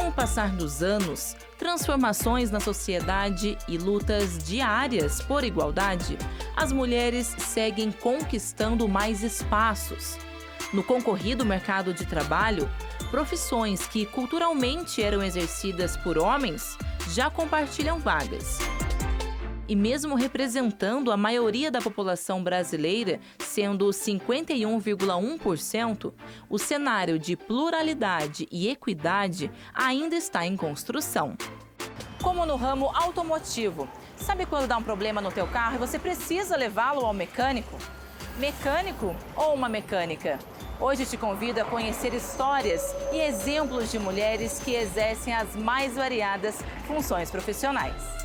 Com o passar dos anos, transformações na sociedade e lutas diárias por igualdade, as mulheres seguem conquistando mais espaços. No concorrido mercado de trabalho, profissões que culturalmente eram exercidas por homens já compartilham vagas. E mesmo representando a maioria da população brasileira, sendo 51,1%, o cenário de pluralidade e equidade ainda está em construção. Como no ramo automotivo, sabe quando dá um problema no teu carro e você precisa levá-lo ao mecânico? Mecânico ou uma mecânica? Hoje te convido a conhecer histórias e exemplos de mulheres que exercem as mais variadas funções profissionais.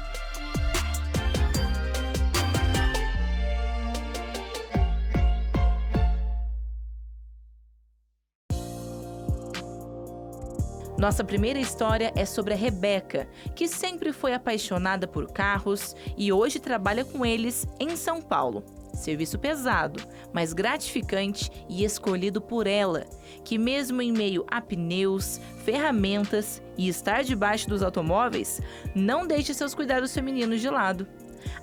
Nossa primeira história é sobre a Rebeca, que sempre foi apaixonada por carros e hoje trabalha com eles em São Paulo. Serviço pesado, mas gratificante e escolhido por ela, que mesmo em meio a pneus, ferramentas e estar debaixo dos automóveis, não deixe seus cuidados femininos de lado.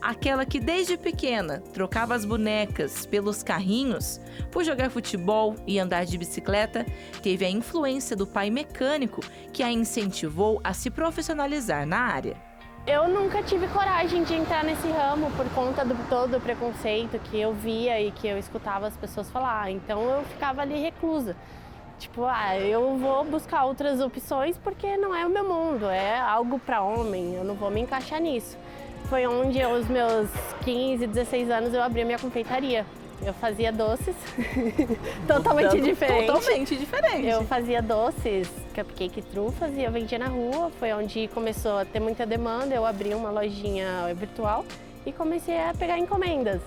Aquela que desde pequena trocava as bonecas pelos carrinhos, por jogar futebol e andar de bicicleta, teve a influência do pai mecânico que a incentivou a se profissionalizar na área. Eu nunca tive coragem de entrar nesse ramo por conta do todo o preconceito que eu via e que eu escutava as pessoas falar. Então eu ficava ali reclusa. Tipo, eu vou buscar outras opções porque não é o meu mundo, é algo para homem, eu não vou me encaixar nisso. Foi onde, aos meus 15, 16 anos, eu abri a minha confeitaria. Eu fazia doces, totalmente diferente. Eu fazia doces, cupcake, trufas e eu vendia na rua. Foi onde começou a ter muita demanda, eu abri uma lojinha virtual e comecei a pegar encomendas.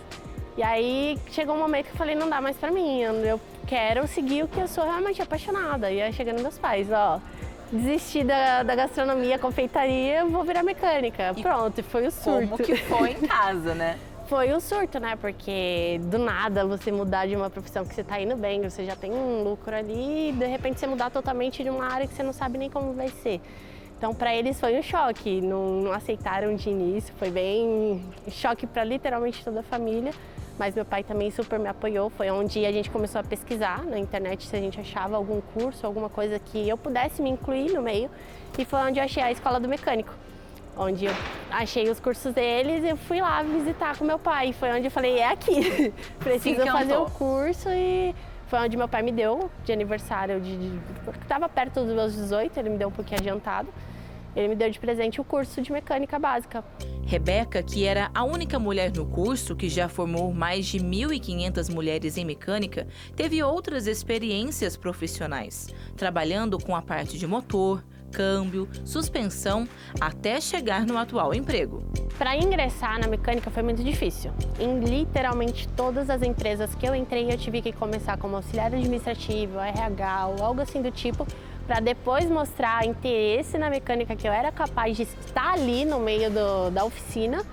E aí chegou um momento que eu falei, não dá mais pra mim, eu quero seguir o que eu sou realmente apaixonada. E aí chegando meus pais, desisti da gastronomia, confeitaria, vou virar mecânica. Pronto, e foi o surto. Como que foi em casa, né? Foi um surto, né? Porque do nada você mudar de uma profissão que você tá indo bem, você já tem um lucro ali, e de repente você mudar totalmente de uma área que você não sabe nem como vai ser. Então, para eles foi um choque, não aceitaram de início, foi bem choque para literalmente toda a família. Mas meu pai também super me apoiou, foi onde a gente começou a pesquisar na internet se a gente achava algum curso, alguma coisa que eu pudesse me incluir no meio. E foi onde eu achei a Escola do Mecânico, onde eu achei os cursos deles e eu fui lá visitar com meu pai. Foi onde eu falei, é aqui, preciso fazer o curso e foi onde meu pai me deu de aniversário, porque estava perto dos meus 18, ele me deu um pouquinho adiantado. Ele me deu de presente o curso de mecânica básica. Rebeca, que era a única mulher no curso, que já formou mais de 1.500 mulheres em mecânica, teve outras experiências profissionais, trabalhando com a parte de motor, câmbio, suspensão, até chegar no atual emprego. Para ingressar na mecânica foi muito difícil. Em literalmente todas as empresas que eu entrei, eu tive que começar como auxiliar administrativo, RH ou algo assim do tipo, para depois mostrar interesse na mecânica, que eu era capaz de estar ali no meio da oficina,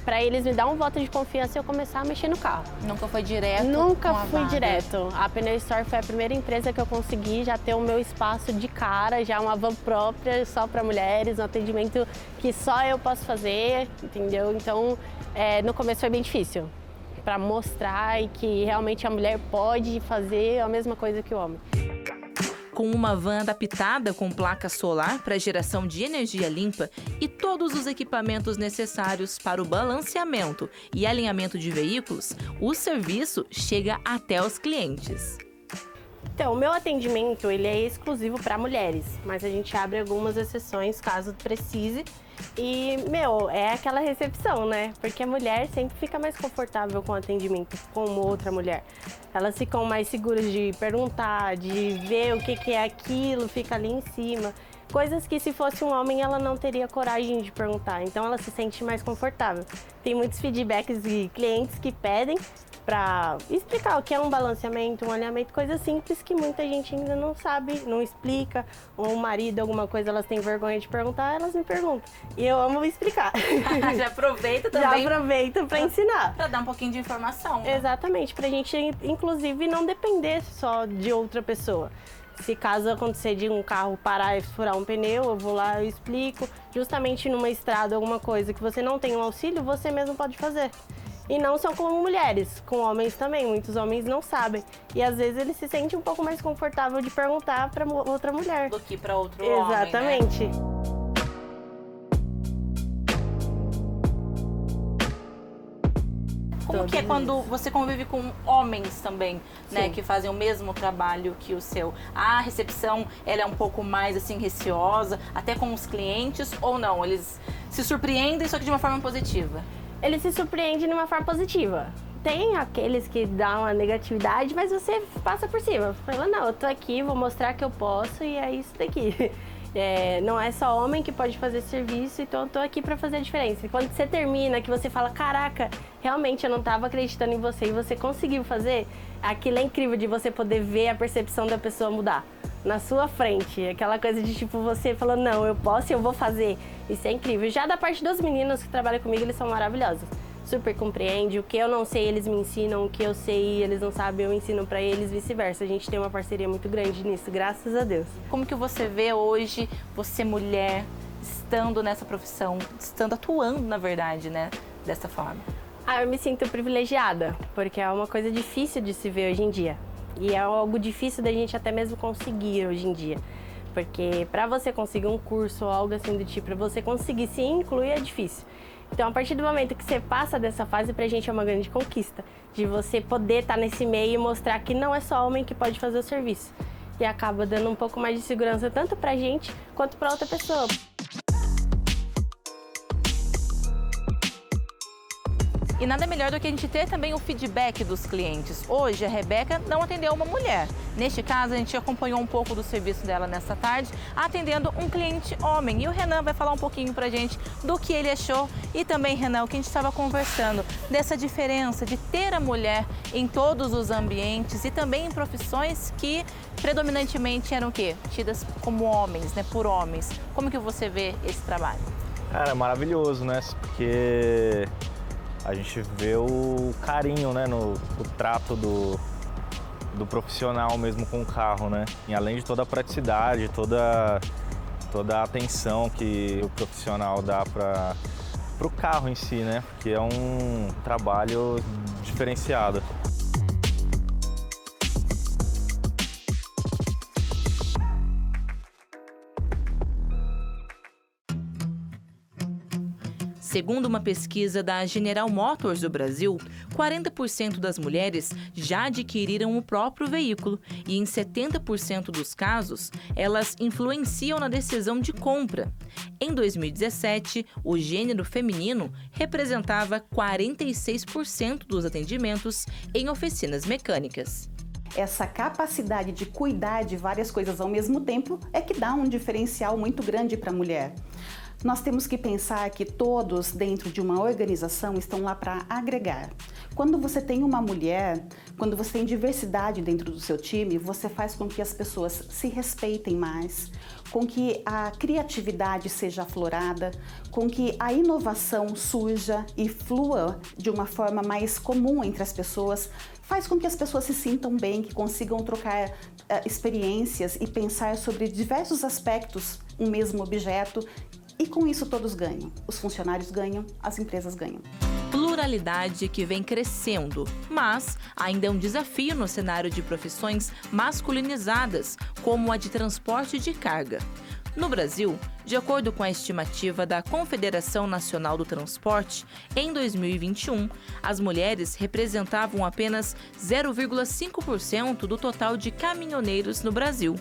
para eles me dar um voto de confiança e eu começar a mexer no carro. Nunca foi direto? Nunca fui direto. A Pneu Store foi a primeira empresa que eu consegui já ter o meu espaço de cara, já uma van própria só para mulheres, um atendimento que só eu posso fazer, entendeu? Então, no começo foi bem difícil, para mostrar que realmente a mulher pode fazer a mesma coisa que o homem. Com uma van adaptada com placa solar para geração de energia limpa e todos os equipamentos necessários para o balanceamento e alinhamento de veículos, o serviço chega até os clientes. Então, o meu atendimento ele é exclusivo para mulheres, mas a gente abre algumas exceções caso precise. E, é aquela recepção, né? Porque a mulher sempre fica mais confortável com o atendimento como outra mulher. Elas ficam mais seguras de perguntar, de ver o que é aquilo, fica ali em cima. Coisas que se fosse um homem ela não teria coragem de perguntar, então ela se sente mais confortável. Tem muitos feedbacks de clientes que pedem para explicar o que é um balanceamento, um alinhamento, coisas simples que muita gente ainda não sabe, não explica. Ou o marido, alguma coisa, elas têm vergonha de perguntar, elas me perguntam. E eu amo explicar. Já aproveita também. Já aproveito para ensinar. Para dar um pouquinho de informação. Né? Exatamente, para a gente, inclusive, não depender só de outra pessoa. Se caso acontecer de um carro parar e furar um pneu, eu vou lá e explico. Justamente numa estrada, alguma coisa que você não tem um auxílio, você mesmo pode fazer. E não só com mulheres, com homens também. Muitos homens não sabem. E às vezes eles se sentem um pouco mais confortável de perguntar para outra mulher. Do que para outro homem, né? Exatamente. Como que é quando você convive com homens também, né, que fazem o mesmo trabalho que o seu? A recepção, ela é um pouco mais, assim, receosa, até com os clientes, ou não? Eles se surpreendem, só que de uma forma positiva? Eles se surpreendem de uma forma positiva. Tem aqueles que dão uma negatividade, mas você passa por cima. Fala, não, eu tô aqui, vou mostrar que eu posso e é isso daqui. Não é só homem que pode fazer serviço, então eu tô aqui pra fazer a diferença. E quando você termina, que você fala, caraca, realmente eu não tava acreditando em você e você conseguiu fazer, aquilo é incrível de você poder ver a percepção da pessoa mudar na sua frente. Aquela coisa de tipo, você falando, não, eu posso e eu vou fazer. Isso é incrível. Já da parte dos meninos que trabalham comigo, eles são maravilhosos. Super compreende, o que eu não sei eles me ensinam, o que eu sei e eles não sabem eu ensino pra eles, vice-versa. A gente tem uma parceria muito grande nisso, graças a Deus. Como que você vê hoje, você mulher, estando nessa profissão, estando atuando, na verdade, né, dessa forma? Eu me sinto privilegiada, porque é uma coisa difícil de se ver hoje em dia. E é algo difícil da gente até mesmo conseguir hoje em dia. Porque pra você conseguir um curso ou algo assim do tipo, pra você conseguir se incluir é difícil. Então, a partir do momento que você passa dessa fase, pra gente é uma grande conquista. De você poder estar nesse meio e mostrar que não é só homem que pode fazer o serviço. E acaba dando um pouco mais de segurança tanto pra gente, quanto pra outra pessoa. E nada melhor do que a gente ter também o feedback dos clientes. Hoje, a Rebeca não atendeu uma mulher. Neste caso, a gente acompanhou um pouco do serviço dela nessa tarde, atendendo um cliente homem. E o Renan vai falar um pouquinho pra gente do que ele achou. E também, Renan, o que a gente estava conversando, dessa diferença de ter a mulher em todos os ambientes e também em profissões que predominantemente eram o quê? Tidas como homens, né? Por homens. Como que você vê esse trabalho? Cara, é maravilhoso, né? Porque a gente vê o carinho, né, no trato do profissional mesmo com o carro, né? E além de toda a praticidade, toda a atenção que o profissional dá para o carro em si, né? Porque é um trabalho diferenciado. Segundo uma pesquisa da General Motors do Brasil, 40% das mulheres já adquiriram o próprio veículo e, em 70% dos casos, elas influenciam na decisão de compra. Em 2017, o gênero feminino representava 46% dos atendimentos em oficinas mecânicas. Essa capacidade de cuidar de várias coisas ao mesmo tempo é que dá um diferencial muito grande para a mulher. Nós temos que pensar que todos dentro de uma organização estão lá para agregar. Quando você tem uma mulher, quando você tem diversidade dentro do seu time, você faz com que as pessoas se respeitem mais, com que a criatividade seja aflorada, com que a inovação surja e flua de uma forma mais comum entre as pessoas, faz com que as pessoas se sintam bem, que consigam trocar experiências e pensar sobre diversos aspectos um mesmo objeto. E com isso todos ganham. Os funcionários ganham, as empresas ganham. Pluralidade que vem crescendo, mas ainda é um desafio no cenário de profissões masculinizadas, como a de transporte de carga. No Brasil, de acordo com a estimativa da Confederação Nacional do Transporte, em 2021, as mulheres representavam apenas 0,5% do total de caminhoneiros no Brasil.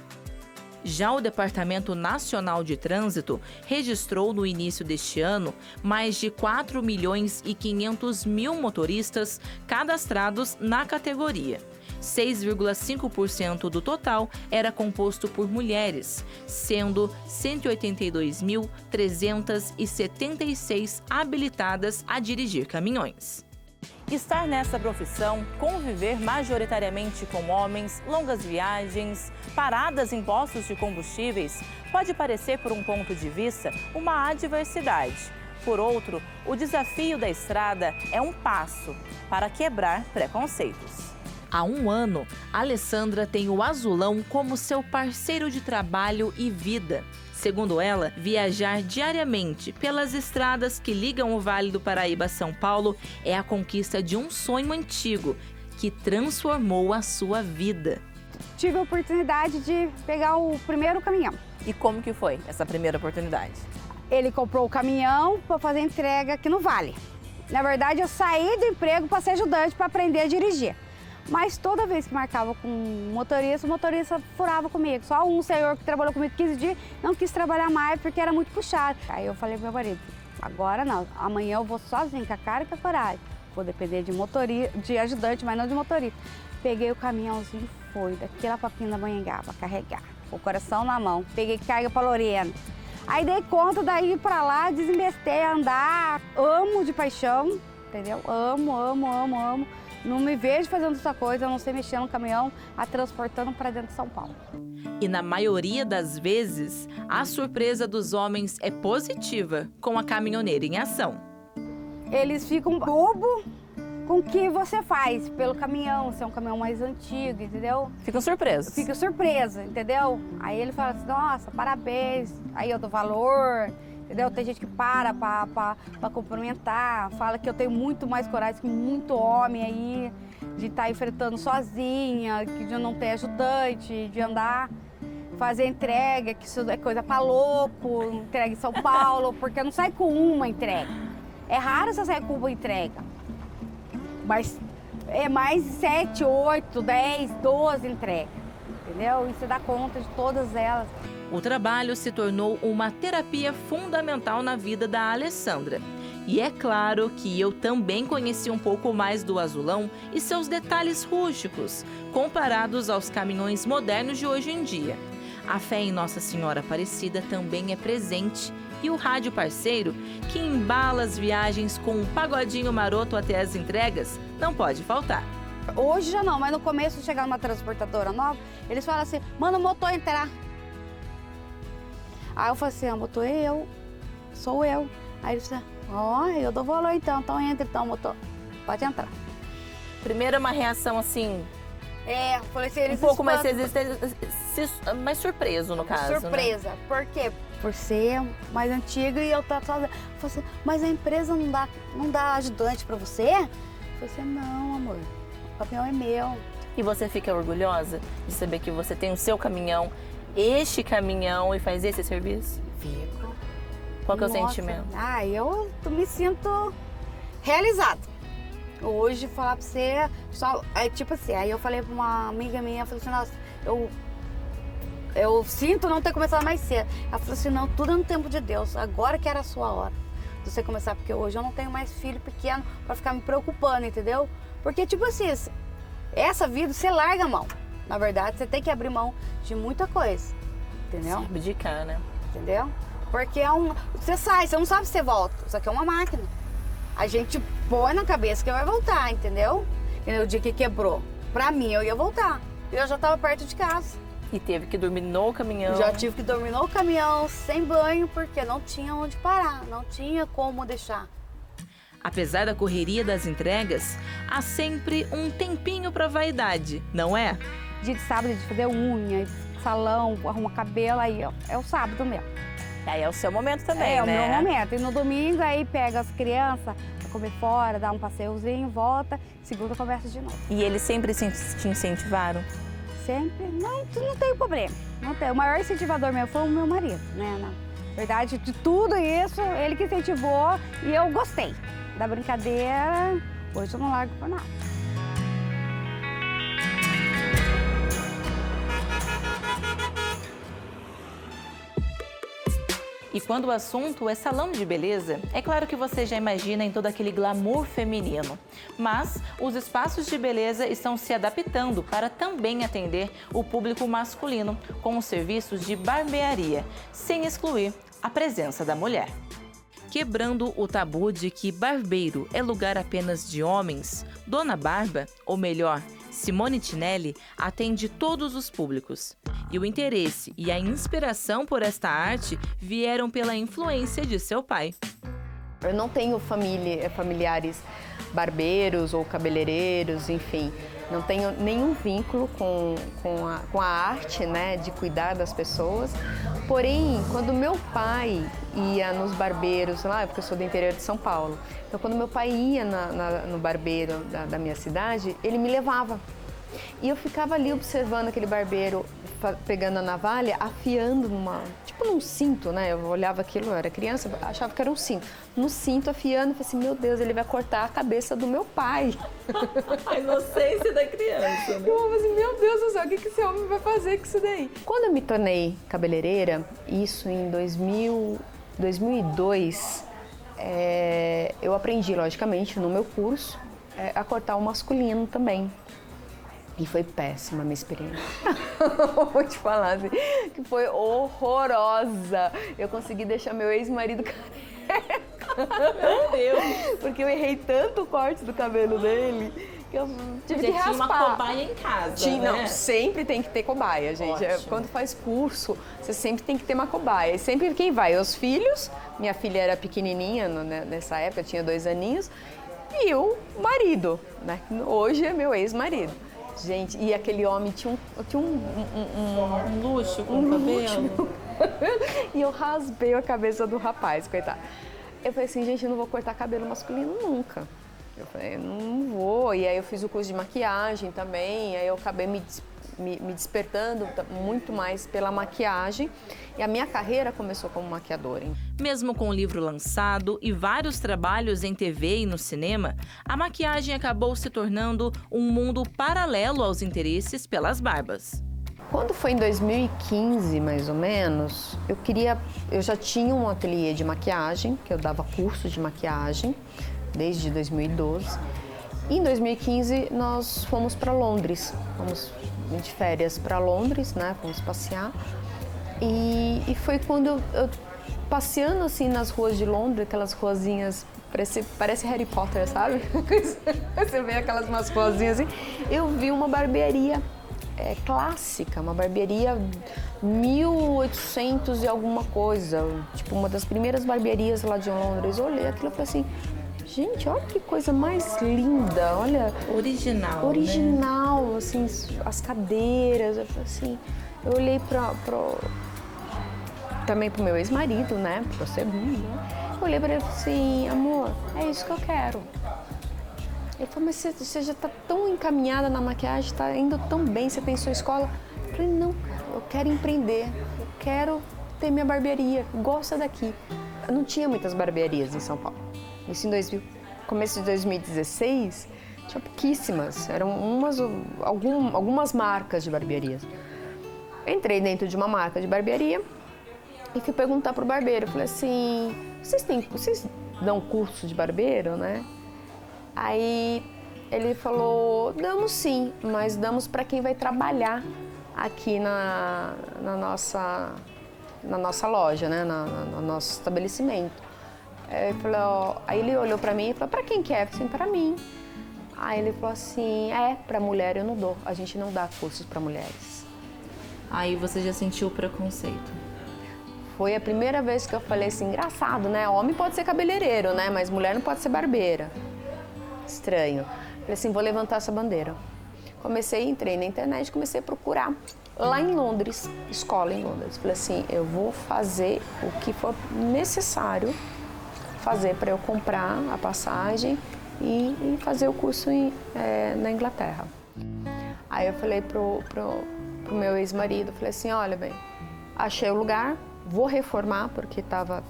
Já o Departamento Nacional de Trânsito registrou no início deste ano mais de 4 milhões e 500 mil motoristas cadastrados na categoria. 6,5% do total era composto por mulheres, sendo 182.376 habilitadas a dirigir caminhões. Estar nessa profissão, conviver majoritariamente com homens, longas viagens, paradas em postos de combustíveis, pode parecer, por um ponto de vista, uma adversidade. Por outro, o desafio da estrada é um passo para quebrar preconceitos. Há 1 ano, Alessandra tem o Azulão como seu parceiro de trabalho e vida. Segundo ela, viajar diariamente pelas estradas que ligam o Vale do Paraíba a São Paulo é a conquista de um sonho antigo que transformou a sua vida. Tive a oportunidade de pegar o primeiro caminhão. E como que foi essa primeira oportunidade? Ele comprou o caminhão para fazer entrega aqui no Vale. Na verdade, eu saí do emprego para ser ajudante, para aprender a dirigir. Mas toda vez que marcava com o motorista furava comigo. Só um senhor que trabalhou comigo 15 dias não quis trabalhar mais porque era muito puxado. Aí eu falei pro meu marido, agora não, amanhã eu vou sozinho, com a cara e com a coragem. Vou depender de ajudante, mas não de motorista. Peguei o caminhãozinho e foi daqui lá pra Pindamonhangaba carregar, com o coração na mão. Peguei carga pra Lorena. Aí dei conta daí ir pra lá, desembestei a andar, amo de paixão, entendeu? Amo. Não me vejo fazendo essa coisa, eu não sei mexer no caminhão, a transportando para dentro de São Paulo. E na maioria das vezes, a surpresa dos homens é positiva com a caminhoneira em ação. Eles ficam bobo com o que você faz pelo caminhão, se é um caminhão mais antigo, entendeu? Ficam surpresos. Fica surpresa, entendeu? Aí ele fala assim, nossa, parabéns, aí eu dou valor, entendeu? Tem gente que para cumprimentar, fala que eu tenho muito mais coragem que muito homem aí, de estar enfrentando sozinha, de não ter ajudante, de andar, fazer entrega, que isso é coisa pra louco, entrega em São Paulo, porque não sai com uma entrega. É raro você sair com uma entrega, mas é mais 7, 8, 10, 12 entregas, entendeu? E você dá conta de todas elas. O trabalho se tornou uma terapia fundamental na vida da Alessandra. E é claro que eu também conheci um pouco mais do Azulão e seus detalhes rústicos, comparados aos caminhões modernos de hoje em dia. A fé em Nossa Senhora Aparecida também é presente e o rádio parceiro, que embala as viagens com um pagodinho maroto até as entregas, não pode faltar. Hoje já não, mas no começo, chegar numa transportadora nova, eles falam assim, manda o motor entrar. Aí eu falei assim, o motor é eu, sou eu. Aí eles falaram, ó, eu dou valor então entra então, motor, pode entrar. Primeiro uma reação assim, eu falei assim, eles um pouco mais mais surpreso no caso, surpresa, né? Por quê? Por ser mais antigo e eu tô sozinha. Eu falei assim, mas a empresa não dá ajudante pra você? Eu falei assim, não, amor, o caminhão é meu. E você fica orgulhosa de saber que você tem o seu caminhão, este caminhão, e faz esse serviço? Fico. Qual que é o Nossa, sentimento? Eu me sinto realizada. Hoje, falar pra você, só, tipo assim, aí eu falei pra uma amiga minha, eu falei assim, nossa, eu sinto não ter começado mais cedo. Ela falou assim, não, tudo é no tempo de Deus, agora que era a sua hora de você começar, porque hoje eu não tenho mais filho pequeno pra ficar me preocupando, entendeu? Porque, tipo assim, essa vida você larga a mão. Na verdade, você tem que abrir mão de muita coisa, entendeu? Se abdicar, né? Entendeu? Porque você sai, você não sabe se você volta. Isso aqui é uma máquina. A gente põe na cabeça que vai voltar, entendeu? E no dia que quebrou, pra mim, eu ia voltar. Eu já tava perto de casa. E teve que dormir no caminhão. Já tive que dormir no caminhão, sem banho, porque não tinha onde parar, não tinha como deixar. Apesar da correria das entregas, há sempre um tempinho para vaidade, não é? Dia de sábado, de fazer unha, salão, arrumar cabelo, aí é o sábado mesmo. Aí é o seu momento também, né? É o meu momento. E no domingo, aí pega as crianças pra comer fora, dá um passeiozinho, volta, segunda conversa de novo. E eles sempre te incentivaram? Sempre. Não tem problema. Não tem. O maior incentivador meu foi o meu marido, né? Na verdade, de tudo isso, ele que incentivou e eu gostei da brincadeira. Hoje eu não largo por nada. E quando o assunto é salão de beleza, é claro que você já imagina em todo aquele glamour feminino. Mas os espaços de beleza estão se adaptando para também atender o público masculino, com os serviços de barbearia, sem excluir a presença da mulher. Quebrando o tabu de que barbeiro é lugar apenas de homens, Dona Barba, ou melhor, Simone Tinelli, atende todos os públicos. E o interesse e a inspiração por esta arte vieram pela influência de seu pai. Eu não tenho familiares barbeiros ou cabeleireiros, enfim. Não tenho nenhum vínculo com a arte, né, de cuidar das pessoas. Porém, quando meu pai ia nos barbeiros, lá, porque eu sou do interior de São Paulo, então quando meu pai ia no barbeiro da minha cidade, ele me levava. E eu ficava ali observando aquele barbeiro pegando a navalha, afiando num cinto, né? Eu olhava aquilo, eu era criança, achava que era um cinto. No cinto, afiando, eu falei assim, meu Deus, ele vai cortar a cabeça do meu pai. A inocência da criança, né? Eu falei assim, meu Deus do céu, o que esse homem vai fazer com isso daí? Quando eu me tornei cabeleireira, isso em 2002, eu aprendi, logicamente, no meu curso, a cortar o masculino também. E foi péssima a minha experiência. Vou te falar assim, que foi horrorosa. Eu consegui deixar meu ex-marido careca. Meu Deus! Porque eu errei tanto o corte do cabelo dele que eu tive que raspar. Tinha uma cobaia em casa, né? Não, sempre tem que ter cobaia, gente. Quando faz curso, você sempre tem que ter uma cobaia. E sempre quem vai? Os filhos. Minha filha era pequenininha nessa época, tinha 2 aninhos. E o marido, né? Hoje é meu ex-marido. Gente, e aquele homem tinha um luxo com o cabelo. E eu raspei a cabeça do rapaz, coitado. Eu falei assim, gente, eu não vou cortar cabelo masculino nunca. Eu falei, não vou. E aí eu fiz o curso de maquiagem também, aí eu acabei me despertando muito mais pela maquiagem. E a minha carreira começou como maquiadora. Mesmo com o livro lançado e vários trabalhos em TV e no cinema, a maquiagem acabou se tornando um mundo paralelo aos interesses pelas barbas. Quando foi em 2015, mais ou menos, eu já tinha um ateliê de maquiagem, que eu dava curso de maquiagem desde 2012. E em 2015 nós fomos para Londres, fomos de férias para Londres, né? Fomos passear. E foi quando eu passeando assim nas ruas de Londres, aquelas ruazinhas, parece Harry Potter, sabe? Você vê aquelas umas ruazinhas assim, eu vi uma barbearia clássica, uma barbearia 1800 e alguma coisa, tipo uma das primeiras barbearias lá de Londres. Eu olhei aquilo e falei assim, gente, olha que coisa mais linda, olha... Original, né? Assim, as cadeiras, eu falei assim... Eu olhei também pro meu ex-marido, né, pro segundo, né? Eu olhei pra ele e falei assim, amor, é isso que eu quero. Ele falou, mas você já tá tão encaminhada na maquiagem, tá indo tão bem, você tem sua escola. Eu falei, não, cara, eu quero empreender, eu quero ter minha barbearia, gosto daqui. Eu não tinha muitas barbearias em São Paulo. Isso em começo de 2016, tinha pouquíssimas, eram algumas marcas de barbearias. Entrei dentro de uma marca de barbearia e fui perguntar pro barbeiro, falei assim, vocês dão curso de barbeiro, né? Aí ele falou, damos sim, mas damos para quem vai trabalhar aqui na nossa loja, né? No nosso estabelecimento. Aí ele olhou para mim e falou, para quem que é? Eu falei assim, para mim. Aí ele falou assim, para mulher eu não dou, a gente não dá cursos para mulheres. Aí você já sentiu o preconceito? Foi a primeira vez que eu falei assim, engraçado, né? Homem pode ser cabeleireiro, né? Mas mulher não pode ser barbeira. Estranho. Falei assim, vou levantar essa bandeira. Entrei na internet, comecei a procurar lá em Londres, escola em Londres. Falei assim, eu vou fazer o que for necessário fazer para eu comprar a passagem e fazer o curso na Inglaterra. Aí eu falei pro meu ex-marido, falei assim, olha bem, achei o lugar, vou reformar porque estava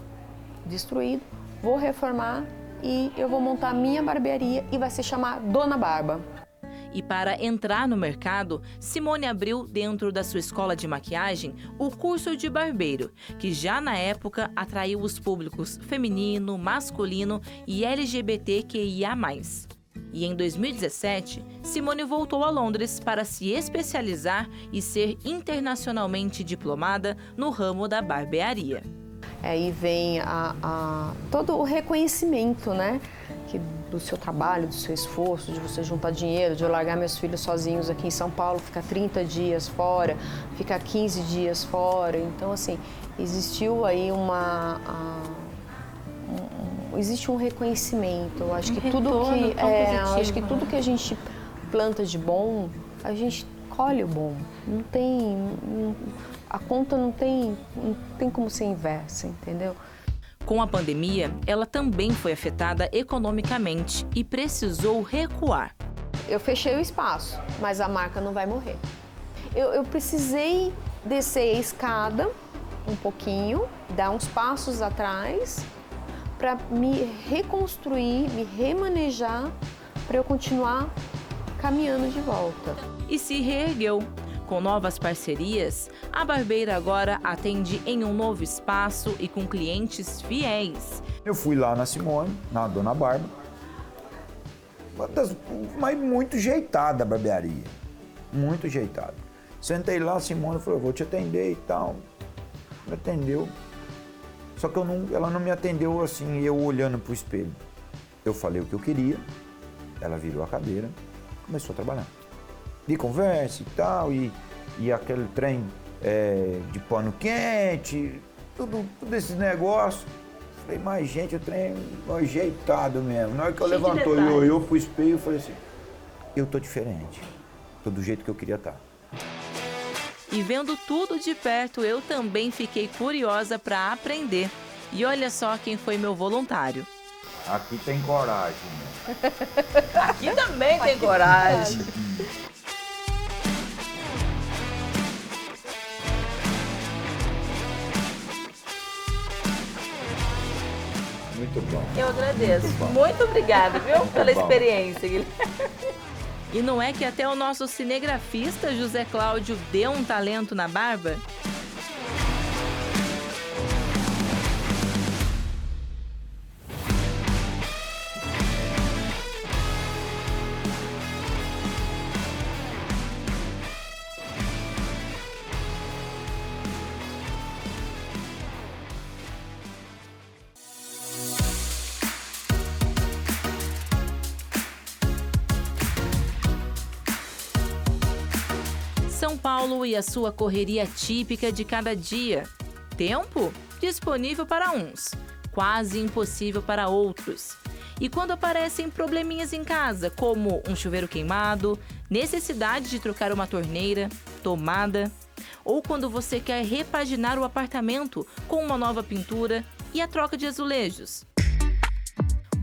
destruído, vou reformar e eu vou montar a minha barbearia e vai se chamar Dona Barba. E para entrar no mercado, Simone abriu dentro da sua escola de maquiagem o curso de barbeiro, que já na época atraiu os públicos feminino, masculino e LGBTQIA+. E em 2017, Simone voltou a Londres para se especializar e ser internacionalmente diplomada no ramo da barbearia. Aí vem todo o reconhecimento, né? Do seu trabalho, do seu esforço, de você juntar dinheiro, de eu largar meus filhos sozinhos aqui em São Paulo, ficar 30 dias fora, ficar 15 dias fora. Então, assim, existiu aí existe um reconhecimento. Eu acho que tudo que a gente planta de bom, a gente colhe o bom. A conta não tem como ser inversa, entendeu? Com a pandemia, ela também foi afetada economicamente e precisou recuar. Eu fechei o espaço, mas a marca não vai morrer. Eu precisei descer a escada um pouquinho, dar uns passos atrás para me reconstruir, me remanejar, para eu continuar caminhando de volta. E se reergueu. Com novas parcerias, a barbeira agora atende em um novo espaço e com clientes fiéis. Eu fui lá na Simone, na Dona Barba, mas muito jeitada a barbearia, muito jeitada. Sentei lá, a Simone falou, vou te atender e tal. Me atendeu, só que ela não me atendeu assim, eu olhando pro espelho. Eu falei o que eu queria, ela virou a cadeira, começou a trabalhar. De conversa e tal, e aquele trem de pano quente, tudo esses negócios. Falei, mas gente, o trem ajeitado mesmo. Na hora que eu levantou e olhou pro espelho, eu falei assim, eu tô diferente, tô do jeito que eu queria estar. E vendo tudo de perto, eu também fiquei curiosa para aprender. E olha só quem foi meu voluntário. Aqui tem coragem, né? Aqui também tem coragem. Muito bom. Eu agradeço. Muito obrigada, viu, pela experiência, Guilherme. E não é que até o nosso cinegrafista José Cláudio deu um talento na barba? São Paulo e a sua correria típica de cada dia. Tempo disponível para uns, quase impossível para outros. E quando aparecem probleminhas em casa, como um chuveiro queimado, necessidade de trocar uma torneira, tomada, ou quando você quer repaginar o apartamento com uma nova pintura e a troca de azulejos.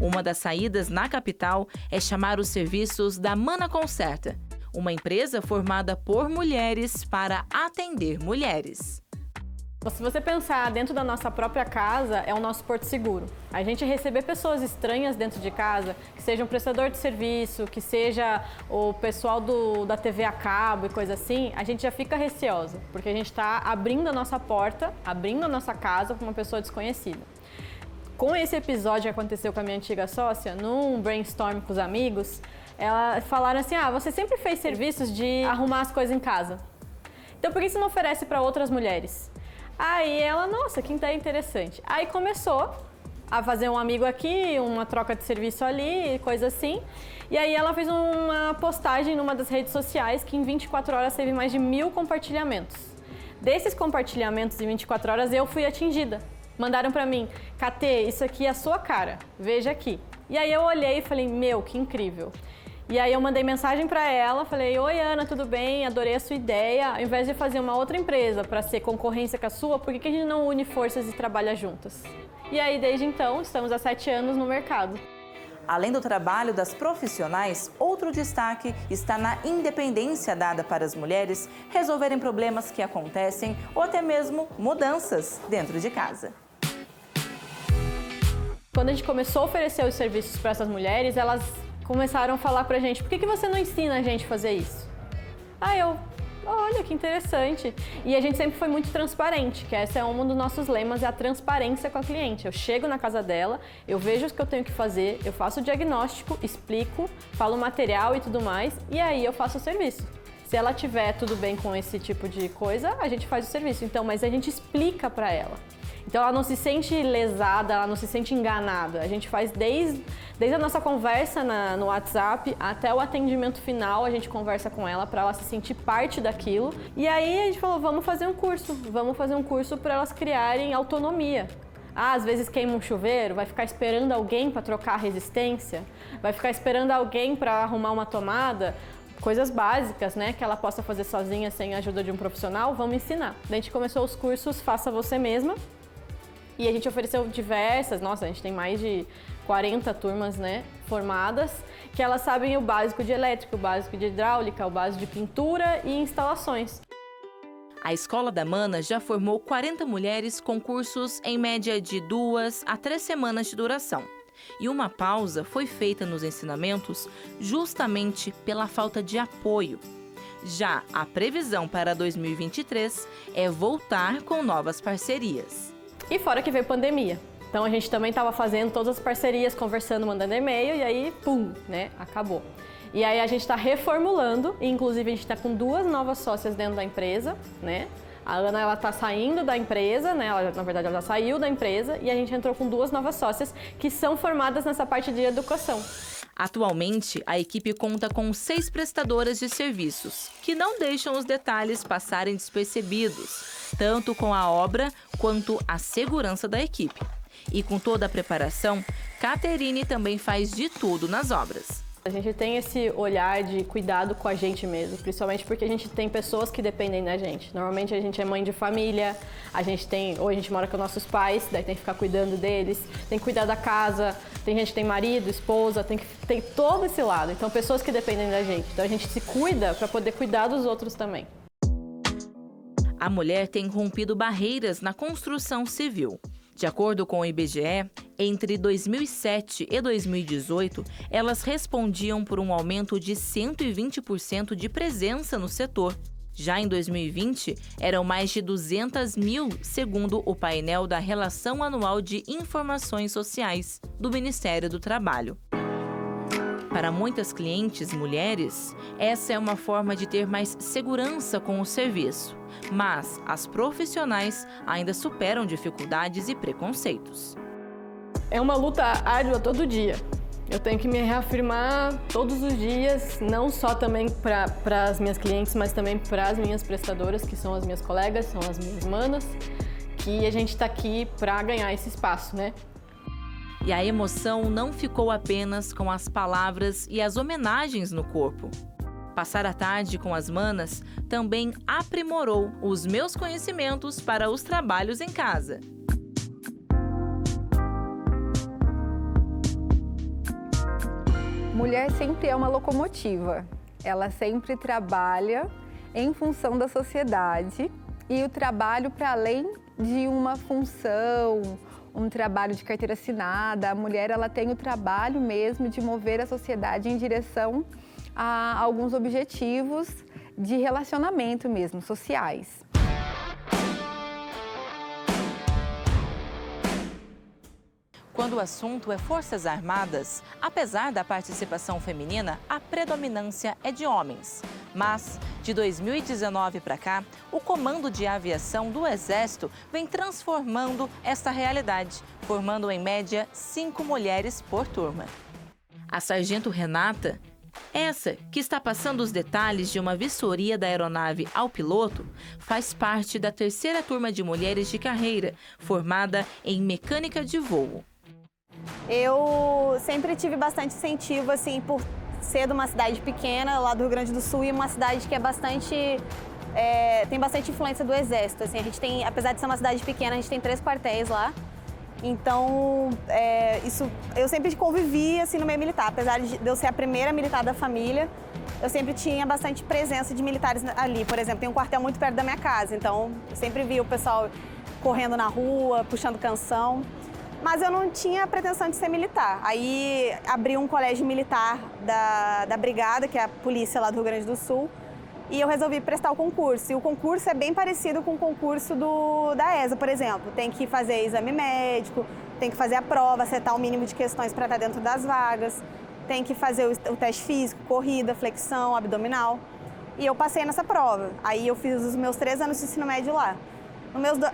Uma das saídas na capital é chamar os serviços da Mana Conserta, uma empresa formada por mulheres para atender mulheres. Se você pensar dentro da nossa própria casa, é o nosso porto seguro. A gente receber pessoas estranhas dentro de casa, que seja um prestador de serviço, que seja o pessoal da TV a cabo e coisa assim, a gente já fica receosa, porque a gente está abrindo a nossa porta, abrindo a nossa casa para uma pessoa desconhecida. Com esse episódio que aconteceu com a minha antiga sócia, num brainstorm com os amigos, elas falaram assim, você sempre fez serviços de arrumar as coisas em casa. Então por que você não oferece para outras mulheres? Aí ela, nossa, que interessante. Aí começou a fazer um amigo aqui, uma troca de serviço ali, coisa assim. E aí ela fez uma postagem numa das redes sociais que em 24 horas teve mais de 1000 compartilhamentos. Desses compartilhamentos em 24 horas eu fui atingida. Mandaram pra mim, Katê, isso aqui é a sua cara, veja aqui. E aí eu olhei e falei, meu, que incrível. E aí eu mandei mensagem para ela, falei, oi Ana, tudo bem? Adorei a sua ideia. Ao invés de fazer uma outra empresa para ser concorrência com a sua, por que a gente não une forças e trabalha juntas? E aí desde então, estamos há 7 anos no mercado. Além do trabalho das profissionais, outro destaque está na independência dada para as mulheres resolverem problemas que acontecem ou até mesmo mudanças dentro de casa. Quando a gente começou a oferecer os serviços para essas mulheres, elas começaram a falar pra gente, por que você não ensina a gente a fazer isso? Olha que interessante. E a gente sempre foi muito transparente, que esse é um dos nossos lemas, é a transparência com a cliente. Eu chego na casa dela, eu vejo o que eu tenho que fazer, eu faço o diagnóstico, explico, falo o material e tudo mais, e aí eu faço o serviço. Se ela tiver tudo bem com esse tipo de coisa, a gente faz o serviço. Então, mas a gente explica pra ela. Então ela não se sente lesada, ela não se sente enganada. A gente faz desde a nossa conversa no WhatsApp até o atendimento final, a gente conversa com ela para ela se sentir parte daquilo. E aí a gente falou, vamos fazer um curso para elas criarem autonomia. Às vezes queima um chuveiro, vai ficar esperando alguém para trocar a resistência, vai ficar esperando alguém para arrumar uma tomada. coisas básicas, né, que ela possa fazer sozinha sem a ajuda de um profissional, vamos ensinar. Daí a gente começou os cursos Faça Você Mesma e a gente ofereceu diversas, nossa, a gente tem mais de 40 turmas, né, formadas, que elas sabem o básico de elétrica, o básico de hidráulica, o básico de pintura e instalações. A Escola da Mana já formou 40 mulheres com cursos em média de 2 a 3 semanas de duração. E uma pausa foi feita nos ensinamentos justamente pela falta de apoio. Já a previsão para 2023 é voltar com novas parcerias. E fora que veio pandemia. Então a gente também estava fazendo todas as parcerias, conversando, mandando e-mail e aí, pum, né, acabou. E aí a gente está reformulando, e inclusive a gente está com 2 novas sócias dentro da empresa, né? A Ana, ela está saindo da empresa, né? Na verdade, ela já saiu da empresa e a gente entrou com 2 novas sócias que são formadas nessa parte de educação. Atualmente, a equipe conta com 6 prestadoras de serviços, que não deixam os detalhes passarem despercebidos, tanto com a obra quanto a segurança da equipe. E com toda a preparação, Caterine também faz de tudo nas obras. A gente tem esse olhar de cuidado com a gente mesmo, principalmente porque a gente tem pessoas que dependem da gente. Normalmente a gente é mãe de família, ou a gente mora com nossos pais, daí tem que ficar cuidando deles, tem que cuidar da casa, tem gente que tem marido, esposa, tem todo esse lado. Então, pessoas que dependem da gente. Então, a gente se cuida para poder cuidar dos outros também. A mulher tem rompido barreiras na construção civil. De acordo com o IBGE, entre 2007 e 2018, elas respondiam por um aumento de 120% de presença no setor. Já em 2020, eram mais de 200 mil, segundo o painel da Relação Anual de Informações Sociais do Ministério do Trabalho. Para muitas clientes mulheres, essa é uma forma de ter mais segurança com o serviço. Mas as profissionais ainda superam dificuldades e preconceitos. É uma luta árdua todo dia. Eu tenho que me reafirmar todos os dias, não só também para as minhas clientes, mas também para as minhas prestadoras, que são as minhas colegas, são as minhas manas, que a gente está aqui para ganhar esse espaço, né? E a emoção não ficou apenas com as palavras e as homenagens no corpo. Passar a tarde com as manas também aprimorou os meus conhecimentos para os trabalhos em casa. Mulher sempre é uma locomotiva. Ela sempre trabalha em função da sociedade e o trabalho para além de uma função, um trabalho de carteira assinada. A mulher, ela tem o trabalho mesmo de mover a sociedade em direção a alguns objetivos de relacionamento mesmo, sociais. Quando o assunto é Forças Armadas, apesar da participação feminina, a predominância é de homens. Mas, de 2019 para cá, o Comando de Aviação do Exército vem transformando esta realidade, formando em média 5 mulheres por turma. A sargento Renata, essa que está passando os detalhes de uma vistoria da aeronave ao piloto, faz parte da 3ª turma de mulheres de carreira, formada em mecânica de voo. Eu sempre tive bastante incentivo, assim, por ser de uma cidade pequena, lá do Rio Grande do Sul, e uma cidade que é bastante... tem bastante influência do Exército, assim, a gente tem, apesar de ser uma cidade pequena, a gente tem 3 quartéis lá. Então, eu sempre convivi, assim, no meio militar. Apesar de eu ser a primeira militar da família, eu sempre tinha bastante presença de militares ali. Por exemplo, tem um quartel muito perto da minha casa, então eu sempre vi o pessoal correndo na rua, puxando canção. Mas eu não tinha a pretensão de ser militar. Aí abri um colégio militar da Brigada, que é a polícia lá do Rio Grande do Sul, e eu resolvi prestar o concurso. E o concurso é bem parecido com o concurso da ESA, por exemplo. Tem que fazer exame médico, tem que fazer a prova, acertar o mínimo de questões para estar dentro das vagas, tem que fazer o teste físico, corrida, flexão, abdominal. E eu passei nessa prova. Aí eu fiz os meus 3 anos de ensino médio lá.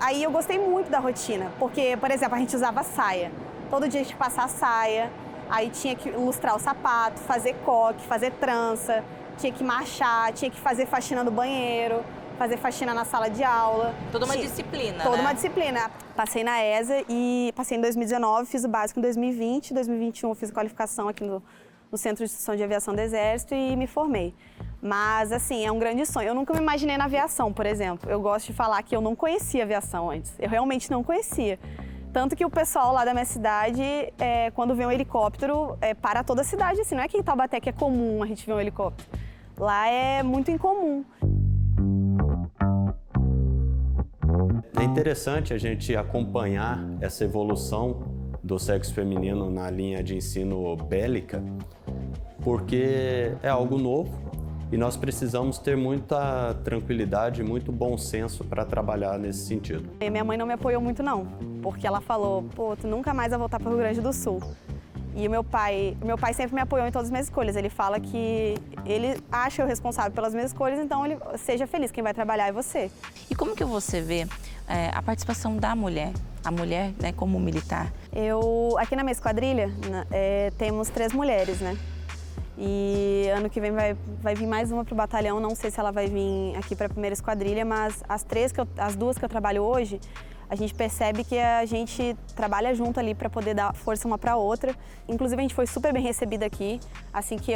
Aí eu gostei muito da rotina, porque, por exemplo, a gente usava saia. Todo dia a gente passava saia, aí tinha que lustrar o sapato, fazer coque, fazer trança, tinha que marchar, tinha que fazer faxina no banheiro, fazer faxina na sala de aula. Toda uma disciplina, Toda né? uma disciplina. Passei na ESA e passei em 2019, fiz o básico em 2020, 2021 fiz a qualificação aqui no Centro de Instrução de Aviação do Exército e me formei. Mas, assim, é um grande sonho. Eu nunca me imaginei na aviação, por exemplo. Eu gosto de falar que eu não conhecia aviação antes. Eu realmente não conhecia. Tanto que o pessoal lá da minha cidade, quando vê um helicóptero, para toda a cidade, assim. Não é que em Taubaté que é comum a gente ver um helicóptero. Lá é muito incomum. É interessante a gente acompanhar essa evolução do sexo feminino na linha de ensino bélica, porque é algo novo e nós precisamos ter muita tranquilidade, muito bom senso para trabalhar nesse sentido. E minha mãe não me apoiou muito não, porque ela falou, pô, tu nunca mais vai voltar para o Rio Grande do Sul. E o meu pai sempre me apoiou em todas as minhas escolhas. Ele fala que ele acha eu responsável pelas minhas escolhas, então ele seja feliz, quem vai trabalhar é você. E como que você vê a participação da mulher, a mulher, né, como militar? Aqui na minha esquadrilha, temos 3 mulheres, né? E ano que vem vai vir mais uma para o batalhão, não sei se ela vai vir aqui para a primeira esquadrilha, mas as 2 que eu trabalho hoje, a gente percebe que a gente trabalha junto ali para poder dar força uma para a outra. Inclusive, a gente foi super bem recebida aqui, assim que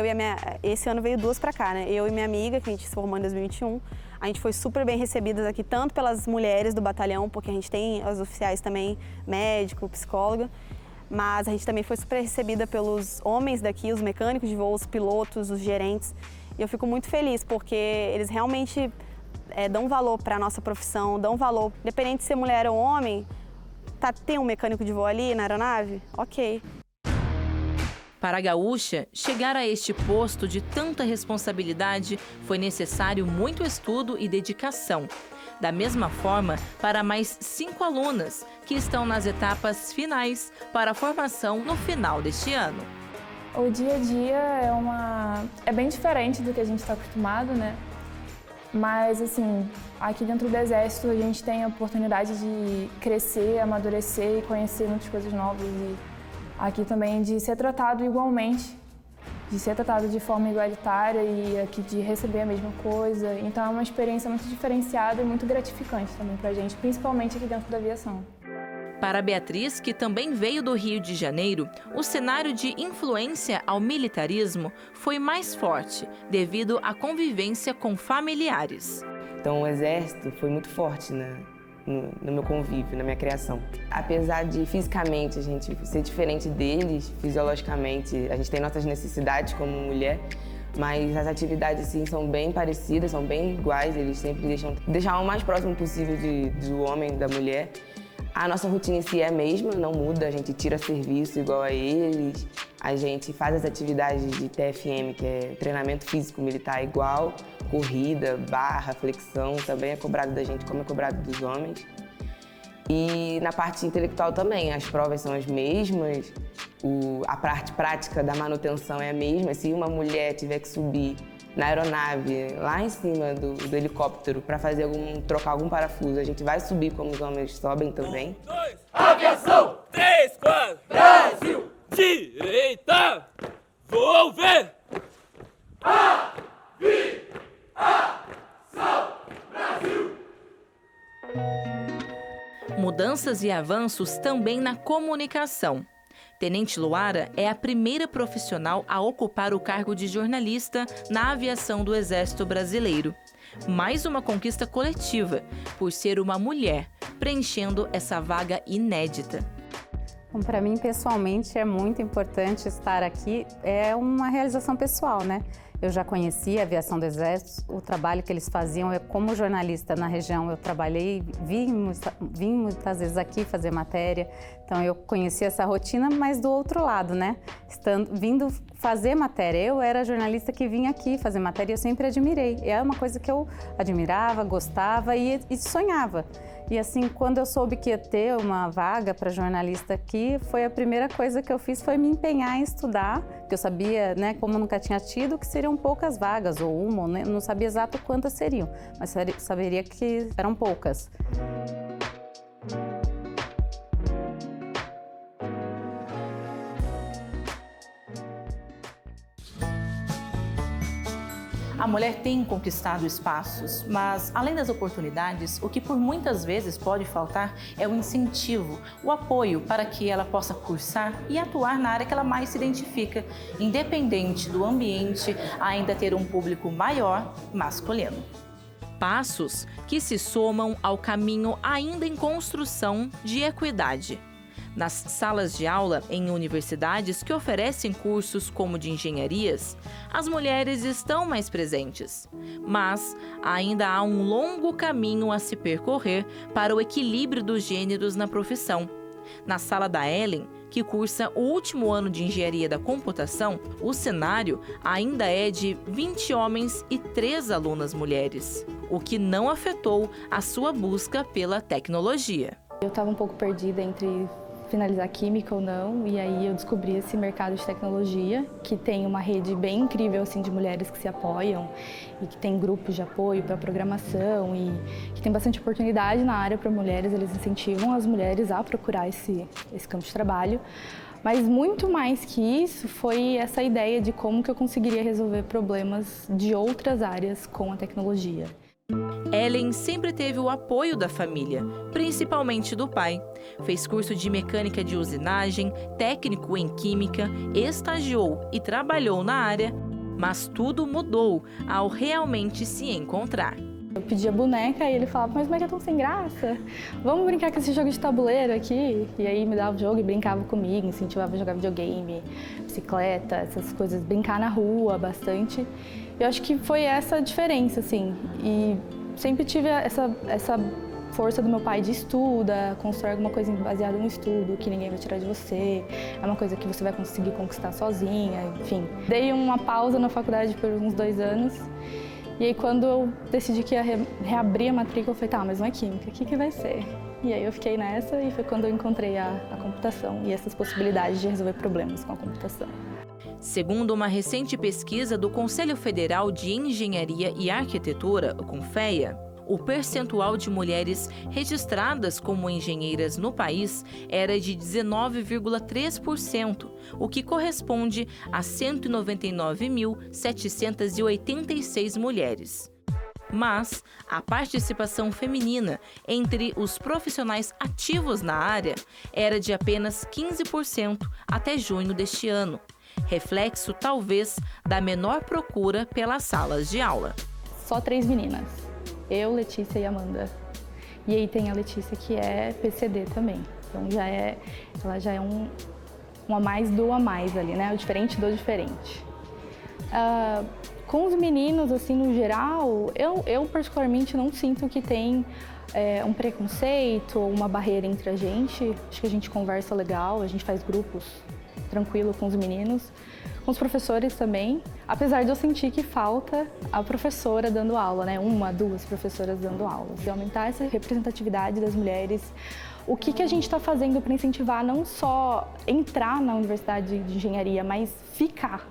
esse ano veio 2 para cá, né? Eu e minha amiga, que a gente se formou em 2021, a gente foi super bem recebidas aqui, tanto pelas mulheres do batalhão, porque a gente tem os oficiais também, médico, psicóloga, mas a gente também foi super recebida pelos homens daqui, os mecânicos de voo, os pilotos, os gerentes. E eu fico muito feliz, porque eles realmente dão valor para a nossa profissão, dão valor, independente de ser mulher ou homem, tem um mecânico de voo ali na aeronave? Ok. Para a gaúcha, chegar a este posto de tanta responsabilidade foi necessário muito estudo e dedicação. Da mesma forma, para mais 5 alunas, que estão nas etapas finais para a formação no final deste ano. O dia a dia é bem diferente do que a gente está acostumado, né? Mas, assim, aqui dentro do Exército a gente tem a oportunidade de crescer, amadurecer e conhecer muitas coisas novas. E aqui também de ser tratado igualmente, de ser tratado de forma igualitária e aqui de receber a mesma coisa. Então é uma experiência muito diferenciada e muito gratificante também pra gente, principalmente aqui dentro da aviação. Para a Beatriz, que também veio do Rio de Janeiro, o cenário de influência ao militarismo foi mais forte, devido à convivência com familiares. Então o Exército foi muito forte, né? No meu convívio, na minha criação. Apesar de fisicamente a gente ser diferente deles, fisiologicamente, a gente tem nossas necessidades como mulher, mas as atividades assim são bem parecidas, são bem iguais, eles sempre deixam o mais próximo possível do homem, da mulher. A nossa rotina em si é a mesma, não muda, a gente tira serviço igual a eles, a gente faz as atividades de TFM, que é treinamento físico militar igual, corrida, barra, flexão, também é cobrado da gente como é cobrado dos homens. E na parte intelectual também, as provas são as mesmas, a parte prática da manutenção é a mesma. Se uma mulher tiver que subir na aeronave, lá em cima do helicóptero, para trocar algum parafuso, a gente vai subir como os homens sobem também. 1, 2, aviação! 3, 4, Brasil! Direita! Vou ver! Brasil! Mudanças e avanços também na comunicação. Tenente Luara é a primeira profissional a ocupar o cargo de jornalista na aviação do Exército Brasileiro. Mais uma conquista coletiva, por ser uma mulher, preenchendo essa vaga inédita. Bom, para mim, pessoalmente, é muito importante estar aqui. É uma realização pessoal, né? Eu já conhecia a aviação do Exército, o trabalho que eles faziam. Como jornalista na região, eu trabalhei, vim muitas vezes aqui fazer matéria. Então, eu conhecia essa rotina, mas do outro lado, né? Vindo fazer matéria. Eu era jornalista que vinha aqui fazer matéria e eu sempre admirei. É uma coisa que eu admirava, gostava e sonhava. E assim, quando eu soube que ia ter uma vaga para jornalista aqui, foi a primeira coisa que eu fiz, foi me empenhar em estudar, que eu sabia, né, como nunca tinha tido, que seriam poucas vagas, ou uma, né, não sabia exato quantas seriam, mas saberia que eram poucas. A mulher tem conquistado espaços, mas além das oportunidades, o que por muitas vezes pode faltar é o incentivo, o apoio para que ela possa cursar e atuar na área que ela mais se identifica, independente do ambiente, ainda ter um público maior masculino. Passos que se somam ao caminho ainda em construção de equidade. Nas salas de aula em universidades que oferecem cursos como de engenharias, as mulheres estão mais presentes, mas ainda há um longo caminho a se percorrer para o equilíbrio dos gêneros na profissão. Na sala da Ellen, que cursa o último ano de engenharia da computação, o cenário ainda é de 20 homens e 3 alunas mulheres, o que não afetou a sua busca pela tecnologia. Eu estava um pouco perdida entre finalizar química ou não, e aí eu descobri esse mercado de tecnologia, que tem uma rede bem incrível assim, de mulheres que se apoiam e que tem grupos de apoio para programação e que tem bastante oportunidade na área para mulheres, eles incentivam as mulheres a procurar esse campo de trabalho. Mas muito mais que isso foi essa ideia de como que eu conseguiria resolver problemas de outras áreas com a tecnologia. Ellen sempre teve o apoio da família, principalmente do pai. Fez curso de mecânica de usinagem, técnico em química, estagiou e trabalhou na área, mas tudo mudou ao realmente se encontrar. Eu pedia boneca e ele falava, mas boneca é tão sem graça, vamos brincar com esse jogo de tabuleiro aqui? E aí me dava o jogo e brincava comigo, incentivava a jogar videogame, bicicleta, essas coisas, brincar na rua bastante. Eu acho que foi essa a diferença, assim, e sempre tive essa força do meu pai de estuda, constrói alguma coisa baseada no estudo, que ninguém vai tirar de você, é uma coisa que você vai conseguir conquistar sozinha, enfim. Dei uma pausa na faculdade por uns 2 anos, e aí quando eu decidi que ia reabrir a matrícula, eu falei, tá, mas não é química, o que vai ser? E aí eu fiquei nessa e foi quando eu encontrei a computação e essas possibilidades de resolver problemas com a computação. Segundo uma recente pesquisa do Conselho Federal de Engenharia e Arquitetura, o CONFEA, o percentual de mulheres registradas como engenheiras no país era de 19,3%, o que corresponde a 199.786 mulheres. Mas a participação feminina entre os profissionais ativos na área era de apenas 15% até junho deste ano, reflexo talvez da menor procura pelas salas de aula. Só 3 meninas, eu, Letícia e Amanda. E aí tem a Letícia que é PCD também, então ela já é um a mais do a mais ali, né? O diferente do diferente. Com os meninos, assim, no geral, eu particularmente não sinto que tem um preconceito ou uma barreira entre a gente. Acho que a gente conversa legal, a gente faz grupos tranquilo com os meninos, com os professores também, apesar de eu sentir que falta a professora dando aula, né? 1, 2 professoras dando aula. E aumentar essa representatividade das mulheres, o que a gente está fazendo para incentivar não só entrar na universidade de engenharia, mas ficar.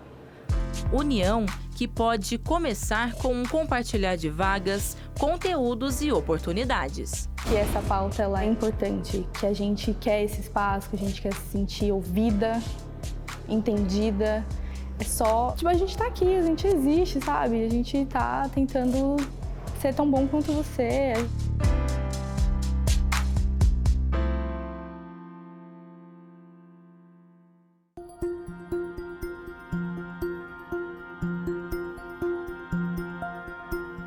União que pode começar com um compartilhar de vagas, conteúdos e oportunidades. Que essa pauta ela é importante, que a gente quer esse espaço, que a gente quer se sentir ouvida, entendida. É só, a gente tá aqui, a gente existe, sabe? A gente tá tentando ser tão bom quanto você.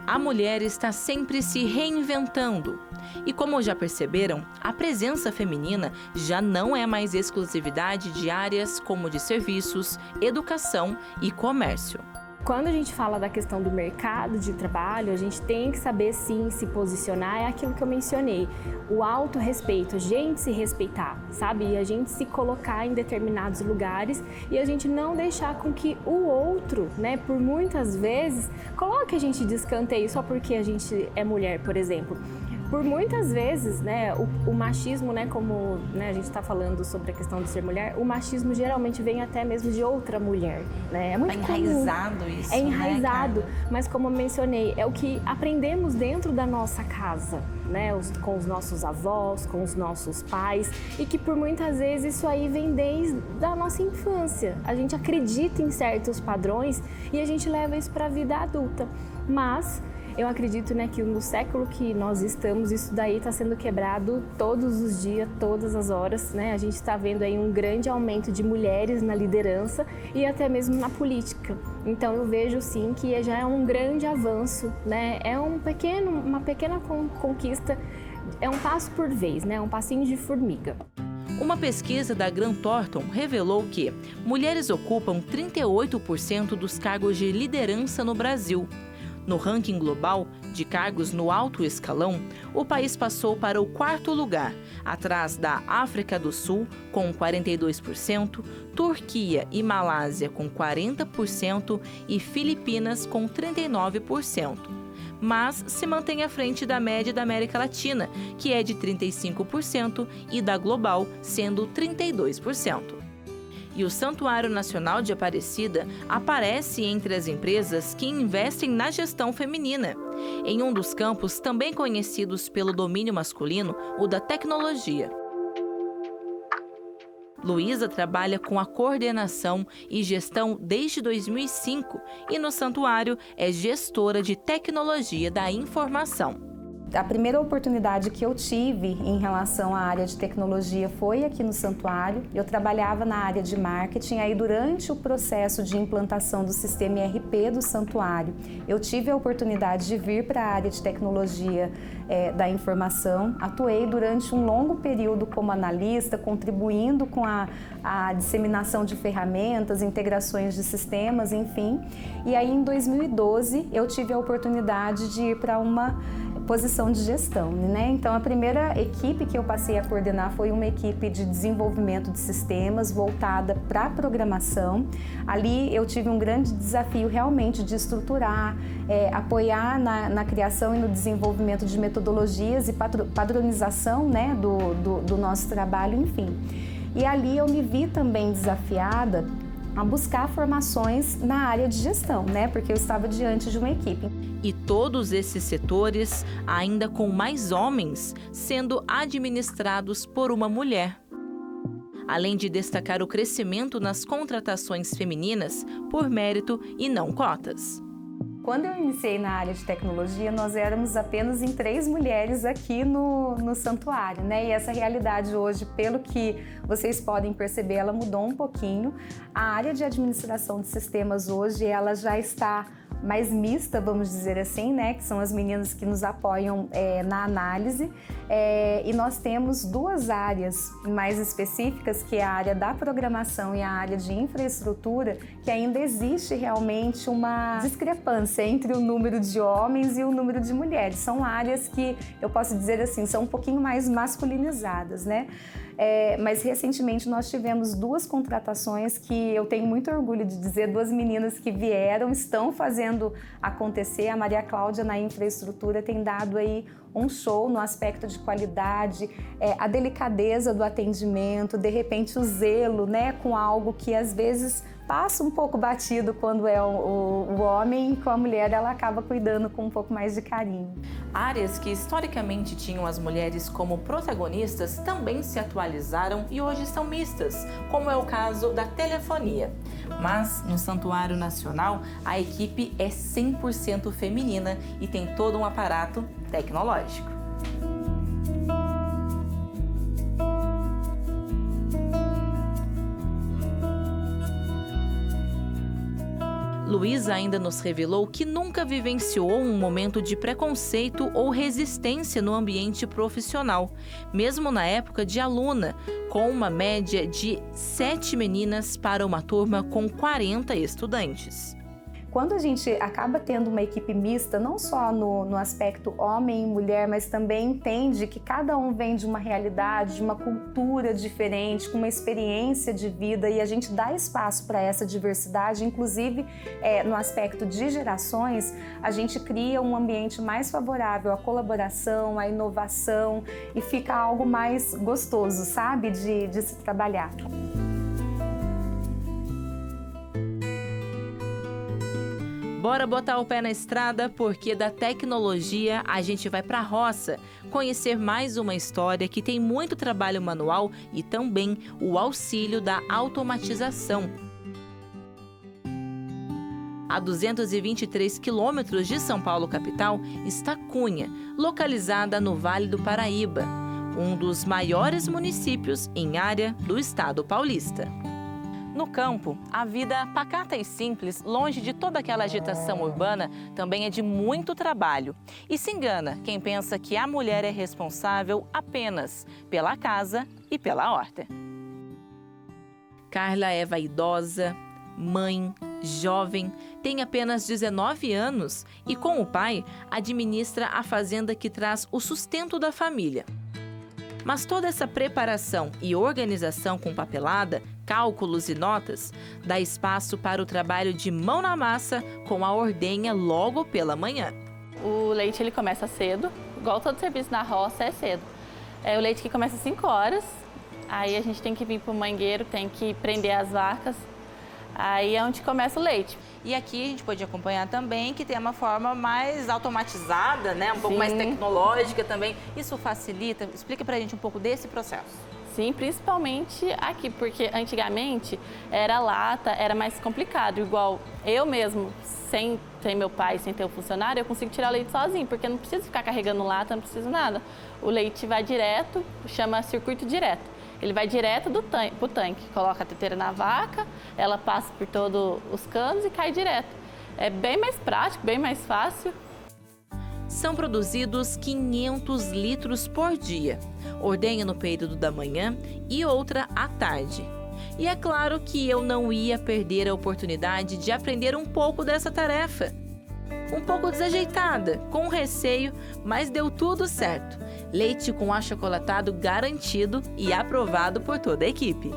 A mulher está sempre se reinventando. E como já perceberam, a presença feminina já não é mais exclusividade de áreas como de serviços, educação e comércio. Quando a gente fala da questão do mercado de trabalho, a gente tem que saber sim se posicionar, é aquilo que eu mencionei, o autorrespeito, a gente se respeitar, sabe? E a gente se colocar em determinados lugares e a gente não deixar com que o outro, né, por muitas vezes, coloque a gente de escanteio só porque a gente é mulher, por exemplo. por muitas vezes, né, o machismo, né, como, né, a gente está falando sobre a questão de ser mulher, o machismo geralmente vem até mesmo de outra mulher, né? É muito enraizado comum. isso, É enraizado, né, mas como eu mencionei, é o que aprendemos dentro da nossa casa, né, com os nossos avós, com os nossos pais, e que por muitas vezes isso aí vem desde a nossa infância. A gente acredita em certos padrões e a gente leva isso para a vida adulta, mas eu acredito, né, que no século que nós estamos, isso daí está sendo quebrado todos os dias, todas as horas, né? A gente está vendo aí um grande aumento de mulheres na liderança e até mesmo na política. Então eu vejo sim que já é um grande avanço, né? É uma pequena conquista, é um passo por vez, né? Um passinho de formiga. Uma pesquisa da Grant Thornton revelou que mulheres ocupam 38% dos cargos de liderança no Brasil. No ranking global de cargos no alto escalão, o país passou para o 4º lugar, atrás da África do Sul, com 42%, Turquia e Malásia, com 40% e Filipinas, com 39%. Mas se mantém à frente da média da América Latina, que é de 35%, e da global, sendo 32%. E o Santuário Nacional de Aparecida aparece entre as empresas que investem na gestão feminina, em um dos campos também conhecidos pelo domínio masculino, o da tecnologia. Luísa trabalha com a coordenação e gestão desde 2005 e no santuário é gestora de tecnologia da informação. A primeira oportunidade que eu tive em relação à área de tecnologia foi aqui no santuário. Eu trabalhava na área de marketing, aí durante o processo de implantação do sistema ERP do santuário, eu tive a oportunidade de vir para a área de tecnologia da informação. Atuei durante um longo período como analista, contribuindo com a disseminação de ferramentas, integrações de sistemas, enfim. E aí em 2012 eu tive a oportunidade de ir para uma posição de gestão, né? Então a primeira equipe que eu passei a coordenar foi uma equipe de desenvolvimento de sistemas voltada para a programação. Ali eu tive um grande desafio realmente de estruturar, apoiar na criação e no desenvolvimento de metodologias e padronização, né, do nosso trabalho, enfim. E ali eu me vi também desafiada a buscar formações na área de gestão, né? Porque eu estava diante de uma equipe. E todos esses setores, ainda com mais homens, sendo administrados por uma mulher. Além de destacar o crescimento nas contratações femininas por mérito e não cotas. Quando eu iniciei na área de tecnologia, nós éramos apenas em 3 mulheres aqui no santuário, né? E essa realidade hoje, pelo que vocês podem perceber, ela mudou um pouquinho. A área de administração de sistemas hoje, ela já está mais mista, vamos dizer assim, né? Que são as meninas que nos apoiam na análise. E nós temos 2 áreas mais específicas, que é a área da programação e a área de infraestrutura, que ainda existe realmente uma discrepância entre o número de homens e o número de mulheres. São áreas que, eu posso dizer assim, são um pouquinho mais masculinizadas, né? Mas recentemente nós tivemos 2 contratações que eu tenho muito orgulho de dizer, 2 meninas que vieram, estão fazendo acontecer. A Maria Cláudia na infraestrutura tem dado aí um show no aspecto de qualidade, a delicadeza do atendimento, de repente o zelo, né, com algo que às vezes passa um pouco batido quando é o homem, e com a mulher ela acaba cuidando com um pouco mais de carinho. Áreas que historicamente tinham as mulheres como protagonistas também se atualizaram e hoje são mistas, como é o caso da telefonia. Mas no Santuário Nacional a equipe é 100% feminina e tem todo um aparato tecnológico. Luísa ainda nos revelou que nunca vivenciou um momento de preconceito ou resistência no ambiente profissional, mesmo na época de aluna, com uma média de 7 meninas para uma turma com 40 estudantes. Quando a gente acaba tendo uma equipe mista, não só no aspecto homem e mulher, mas também entende que cada um vem de uma realidade, de uma cultura diferente, com uma experiência de vida, e a gente dá espaço para essa diversidade, inclusive no aspecto de gerações, a gente cria um ambiente mais favorável à colaboração, à inovação, e fica algo mais gostoso, sabe, de se trabalhar. Bora botar o pé na estrada, porque da tecnologia a gente vai pra roça, conhecer mais uma história que tem muito trabalho manual e também o auxílio da automatização. A 223 quilômetros de São Paulo capital está Cunha, localizada no Vale do Paraíba, um dos maiores municípios em área do estado paulista. No campo, a vida pacata e simples, longe de toda aquela agitação urbana, também é de muito trabalho. E se engana quem pensa que a mulher é responsável apenas pela casa e pela horta. Carla é vaidosa, mãe, jovem, tem apenas 19 anos e, com o pai, administra a fazenda que traz o sustento da família. Mas toda essa preparação e organização com papelada, cálculos e notas, dá espaço para o trabalho de mão na massa com a ordenha logo pela manhã. O leite ele começa cedo, igual todo serviço na roça é cedo. É o leite que começa às 5 horas, aí a gente tem que vir para o mangueiro, tem que prender as vacas, aí é onde começa o leite. E aqui a gente pode acompanhar também que tem uma forma mais automatizada, né? Um pouco mais tecnológica também. Isso facilita? Explica pra gente um pouco desse processo. Sim, principalmente aqui, porque antigamente era lata, era mais complicado. Igual eu mesmo, sem ter meu pai, sem ter o funcionário, eu consigo tirar o leite sozinho, porque não preciso ficar carregando lata, não preciso nada. O leite vai direto, chama circuito direto. Ele vai direto pro tanque, coloca a teteira na vaca, ela passa por todos os canos e cai direto. É bem mais prático, bem mais fácil. São produzidos 500 litros por dia, ordenha no período da manhã e outra à tarde. E é claro que eu não ia perder a oportunidade de aprender um pouco dessa tarefa. Um pouco desajeitada, com receio, mas deu tudo certo. Leite com achocolatado garantido e aprovado por toda a equipe.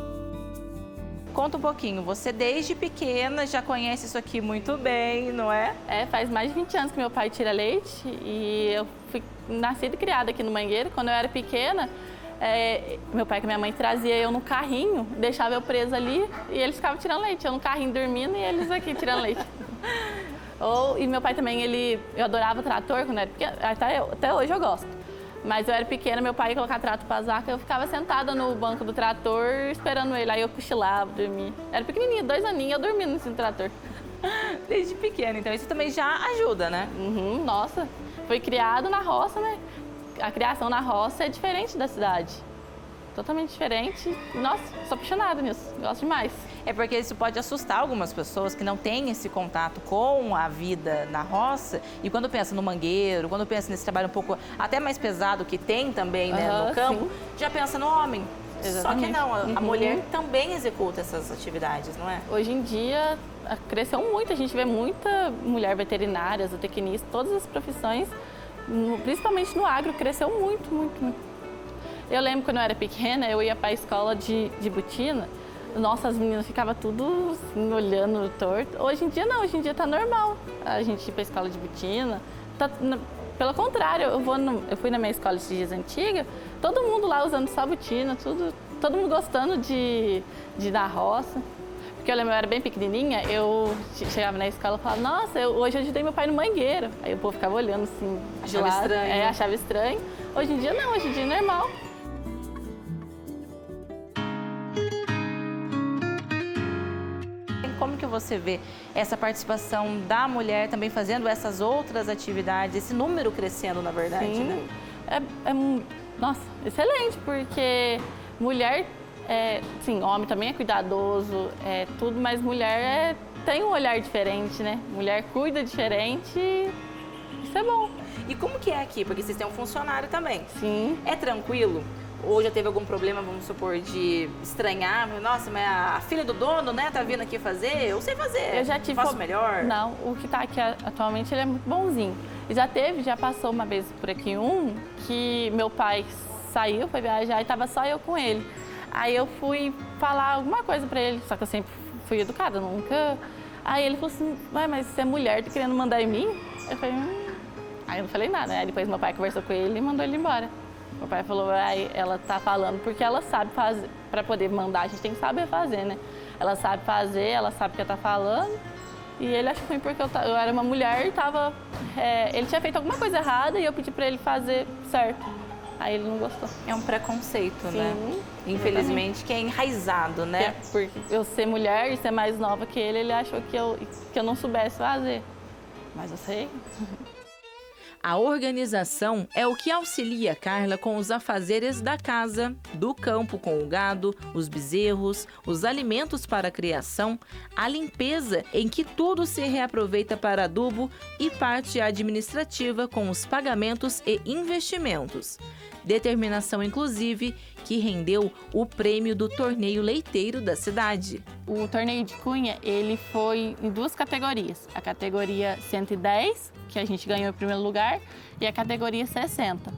Conta um pouquinho, você desde pequena já conhece isso aqui muito bem, não é? Faz mais de 20 anos que meu pai tira leite e eu fui nascida e criada aqui no Mangueiro. Quando eu era pequena, meu pai e minha mãe trazia eu no carrinho, deixava eu presa ali e eles ficavam tirando leite. Eu no carrinho dormindo e eles aqui tirando leite. E meu pai também, eu adorava trator quando eu era pequena, até hoje eu gosto. Mas eu era pequena, meu pai ia colocar trato para as vacas, eu ficava sentada no banco do trator esperando ele, aí eu cochilava, dormia. Era pequenininha, 2 aninhos, eu dormindo no trator. Desde pequena, então isso também já ajuda, né? Nossa, foi criado na roça, né? A criação na roça é diferente da cidade. Totalmente diferente. Nossa, sou apaixonada nisso, gosto demais. É porque isso pode assustar algumas pessoas que não têm esse contato com a vida na roça e quando pensa no mangueiro, quando pensa nesse trabalho um pouco até mais pesado que tem também no campo, já pensa no homem. Exatamente. Só que não, a mulher também executa essas atividades, não é? Hoje em dia cresceu muito, a gente vê muita mulher veterinária, zootecnista, todas as profissões, principalmente no agro, cresceu muito, muito, muito. Eu lembro quando eu era pequena, eu ia para a escola de botina, nossa, as meninas ficavam tudo assim, olhando torto. Hoje em dia não, hoje em dia tá normal a gente ir para a escola de botina. Pelo contrário, eu fui na minha escola esses dias antiga, todo mundo lá usando só botina, todo mundo gostando de ir na roça. Porque eu lembro, eu era bem pequenininha, eu chegava na escola e falava, nossa, hoje eu ajudei meu pai no mangueiro. Aí o povo ficava olhando assim, de lado. Achava estranho. Achava estranho. Hoje em dia não, hoje em dia é normal. Como que você vê essa participação da mulher também fazendo essas outras atividades, esse número crescendo, na verdade, Sim, né? Nossa, excelente, porque mulher, sim, homem também é cuidadoso, tudo, mas mulher tem um olhar diferente, né? Mulher cuida diferente, isso é bom. E como que é aqui? Porque vocês têm um funcionário também. Sim. É tranquilo? Ou já teve algum problema, vamos supor, de estranhar? Nossa, mas a filha do dono, né, tá vindo aqui fazer? Eu sei fazer. Eu já tive. Faço melhor? Não, o que tá aqui atualmente, ele é muito bonzinho. E já passou uma vez por aqui que meu pai saiu, foi viajar e tava só eu com ele. Aí eu fui falar alguma coisa pra ele, só que eu sempre fui educada, nunca... Aí ele falou assim, mas você é mulher, tá querendo mandar em mim? Eu falei, Aí eu não falei nada, né? Aí depois meu pai conversou com ele e mandou ele embora. Meu pai falou, ela tá falando porque ela sabe fazer, pra poder mandar, a gente tem que saber fazer, né? Ela sabe fazer, ela sabe o que tá falando. E ele achou ruim porque eu era uma mulher e tava... ele tinha feito alguma coisa errada e eu pedi pra ele fazer certo. Aí ele não gostou. É um preconceito, Sim, né? Infelizmente, que é enraizado, né? Porque eu ser mulher e ser mais nova que ele achou que eu não soubesse fazer. Mas eu sei. A organização é o que auxilia Carla com os afazeres da casa, do campo com o gado, os bezerros, os alimentos para a criação, a limpeza em que tudo se reaproveita para adubo e parte administrativa com os pagamentos e investimentos. Determinação, inclusive, que rendeu o prêmio do torneio leiteiro da cidade. O torneio de Cunha, ele foi em 2 categorias. A categoria 110, que a gente ganhou em primeiro lugar, e a categoria 60.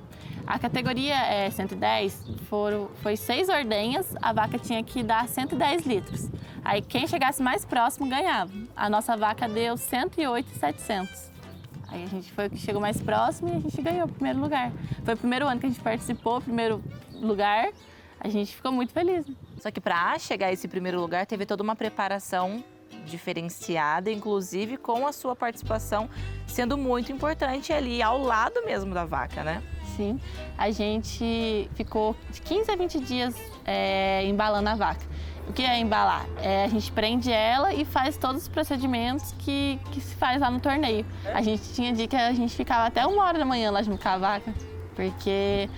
A categoria 110 foi 6 ordenhas, a vaca tinha que dar 110 litros. Aí quem chegasse mais próximo ganhava. A nossa vaca deu 108,700. Aí a gente foi o que chegou mais próximo e a gente ganhou o primeiro lugar. Foi o primeiro ano que a gente participou, primeiro lugar. A gente ficou muito feliz. Só que para chegar a esse primeiro lugar, teve toda uma preparação diferenciada, inclusive com a sua participação sendo muito importante ali ao lado mesmo da vaca, né? Sim, a gente ficou de 15 a 20 dias embalando a vaca. O que é embalar? A gente prende ela e faz todos os procedimentos que se faz lá no torneio. A gente tinha dia que a gente ficava até 1h da manhã lá junto com a vaca, porque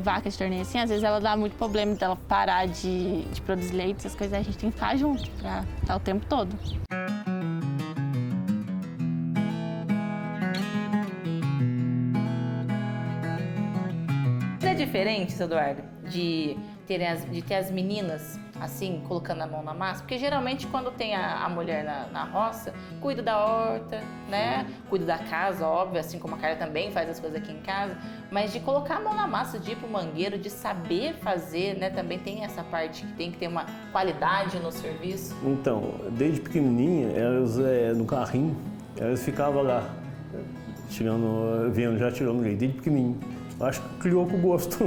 vaca de torneio assim, às vezes ela dá muito problema dela parar de produzir leite, essas coisas, a gente tem que ficar junto pra estar o tempo todo. É diferente, Eduardo, de ter as meninas assim, colocando a mão na massa, porque geralmente quando tem a mulher na roça, cuida da horta, né? Cuida da casa, óbvio, assim como a Carla também faz as coisas aqui em casa, mas de colocar a mão na massa, de ir pro mangueiro, de saber fazer, né? Também tem essa parte que tem que ter uma qualidade no serviço. Então, desde pequenininha, elas no carrinho, elas ficavam lá, tirando leite, desde pequenininho. Acho que criou com gosto.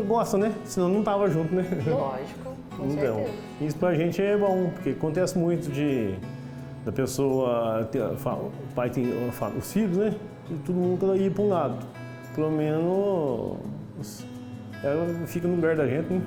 Gosta, né? Senão não tava junto, né? Lógico, com certeza. Isso pra gente é bom, porque acontece muito da pessoa, o pai tem os filhos, né? E todo mundo ir para um lado. Pelo menos ela fica no lugar da gente, né?